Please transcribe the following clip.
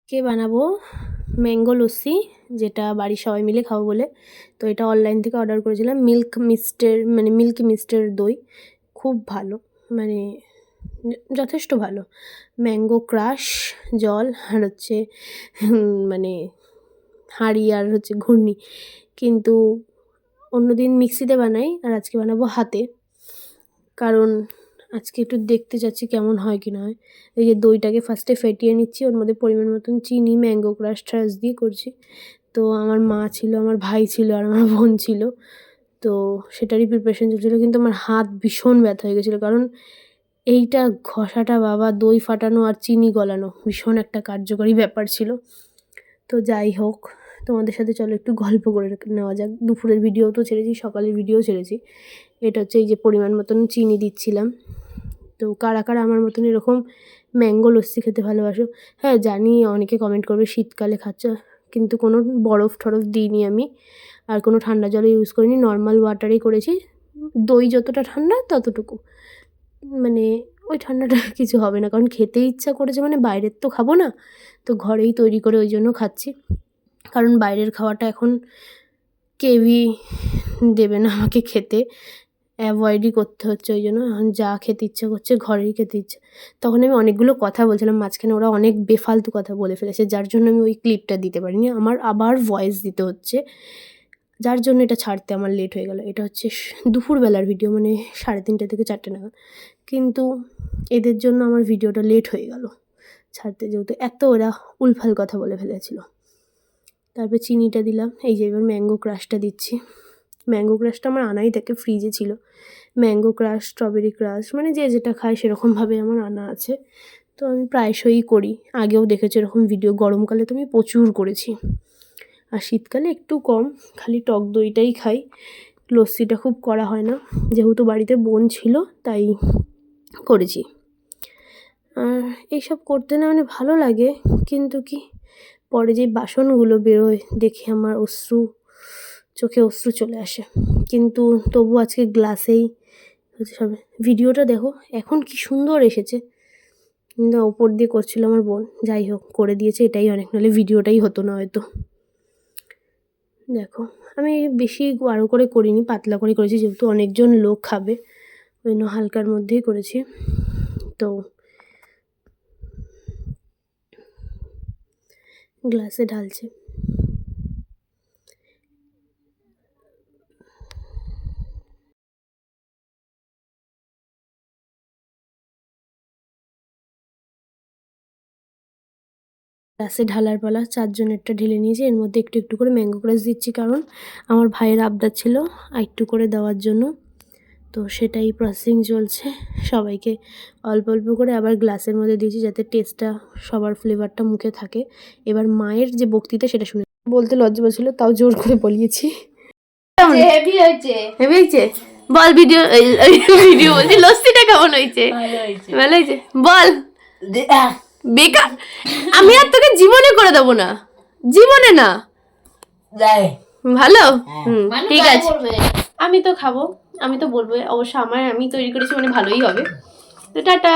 কে বানাবো ম্যাঙ্গো লস্যি, যেটা বাড়ির সবাই মিলে খাবো বলে। তো এটা অনলাইন থেকে অর্ডার করেছিলাম। মিল্কি মিস্টের দই খুব ভালো, মানে যথেষ্ট ভালো। ম্যাঙ্গো ক্রাশ, জল আর হচ্ছে মানে হাঁড়ি আর হচ্ছে ঘূর্ণি। কিন্তু অন্যদিন মিক্সিতে বানাই, আর আজকে বানাবো হাতে। কারণ আজকে একটু দেখতে চাচ্ছি কেমন হয় কি না হয়। এই যে দইটাকে ফার্স্টে ফেটিয়ে নিচ্ছি, ওর মধ্যে পরিমাণ মতন চিনি, ম্যাঙ্গো ক্রাশ ট্রাশ দিয়ে করছি। তো আমার মা ছিল, আমার ভাই ছিল আর আমার বোন ছিল। তো সেটারই প্রিপারেশন চলছিলো, কিন্তু আমার হাত ভীষণ ব্যথা হয়ে গেছিলো। কারণ এইটা ঘষাটা বাবা, দই ফাটানো আর চিনি গলানো ভীষণ একটা কার্যকরী ব্যাপার ছিল। তো যাই হোক, তোমাদের সাথে চলো একটু গল্প করে নেওয়া যাক। দুপুরের ভিডিও তো ছেড়েছি, সকালের ভিডিও ছেড়েছি। এটা হচ্ছে এই যে পরিমাণ মতন চিনি দিচ্ছিলাম। তো কারা কারা আমার মতন এরকম ম্যাঙ্গো লস্যি খেতে ভালোবাসো? হ্যাঁ জানি অনেকে কমেন্ট করবে শীতকালে খাচ্ছ, কিন্তু কোনো বরফ টরফ দিইনি আমি, আর কোনো ঠান্ডা জলে ইউজ করিনি, নর্মাল ওয়াটারেই করেছি। দই যতটা ঠান্ডা ততটুকু, মানে ওই ঠান্ডাটা কিছু হবে না, কারণ খেতে ইচ্ছা করেছে মানে বাইরের তো খাবো না, তো ঘরেই তৈরি করে ওই জন্য খাচ্ছি। কারণ বাইরের খাওয়াটা এখন কেউই দেবে না আমাকে খেতে, অ্যাভয়েডই করতে হচ্ছে। ওই জন্য এখন যা খেতে ইচ্ছা করছে ঘরেই খেতে ইচ্ছে। তখন আমি অনেকগুলো কথা বলছিলাম, মাঝখানে ওরা অনেক বেফালতু কথা বলে ফেলেছে, যার জন্য আমি ওই ক্লিপটা দিতে পারিনি। আমার আবার ভয়েস দিতে হচ্ছে, যার জন্য এটা ছাড়তে আমার লেট হয়ে গেল। এটা হচ্ছে দুপুরবেলার ভিডিও, মানে 3:30 থেকে 4টে নাগাদ। কিন্তু এদের জন্য আমার ভিডিওটা লেট হয়ে গেল ছাড়তে, যেহেতু এত ওরা উলফাল কথা বলে ফেলেছিল। তারপর চিনিটা দিলাম, এই যে এবার ম্যাঙ্গো ক্রাশটা দিচ্ছি। ম্যাঙ্গো ক্রাশটা আমার আনাই থাকে, ফ্রিজে ছিল। ম্যাঙ্গো ক্রাশ, স্ট্রবেরি ক্রাশ, মানে যে যেটা খায় সেরকমভাবে আমার আনা আছে। তো আমি প্রায়শই করি, আগেও দেখেছি এরকম ভিডিও। গরমকালে তো আমি প্রচুর করেছি, আর শীতকালে একটু কম, খালি টক দইটাই খাই। লস্যিটা খুব করা হয় না, যেহেতু বাড়িতে বোন ছিল তাই করেছি। আর এইসব করতে না মানে ভালো লাগে, কিন্তু কি পরে যেই বাসনগুলো বেরোয় দেখে আমার চোখে অশ্রু চলে আসে। কিন্তু তবু আজকে গ্লাসেই হচ্ছে সব। ভিডিওটা দেখো এখন কি সুন্দর এসেছে, কিন্তু ওপর দিয়ে করছিল আমার বোন। যাই হোক, করে দিয়েছে, এটাই অনেক, নাহলে ভিডিওটাই হতো না হয়তো। দেখো আমি বেশি গাঢ় করে করিনি, পাতলা করে করেছি, যেহেতু অনেকজন লোক খাবে ওই জন্য হালকার মধ্যেই করেছি। তো গ্লাসে ঢালছে। গ্লাসে ঢালার পালা, 4 জনেরটা ঢেলে নিয়েছি। এর মধ্যে একটু একটু করে ম্যাঙ্গো ক্রাশ দিচ্ছি, কারণ আমার ভাইয়ের আবদার ছিল একটু করে দেওয়ার জন্য। তো সেটাই প্রসেসিং চলছে। সবাইকে অল্প অল্প করে আবার গ্লাসের মধ্যে দিয়েছি, যাতে টেস্টটা সবার ফ্লেভারটা মুখে থাকে। এবার মায়ের যে বক্তৃতা সেটা শুনে বলতে লজ্জা পাচ্ছিল, তাও জোর করে বলিয়েছি। হেভি হয়েছে বল। ভিডিও বলছি, লস্যিটা কেমন হয়েছে? ভালো হয়েছে বল। বেকার, আমি আর তোকে জীবনে করে দেবো না, জীবনে না। ভালো, ঠিক আছে। আমি তো খাবো, আমি তো বলবো অবশ্য, আমি তৈরি করেছি মানে ভালোই হবে। তো টাটা।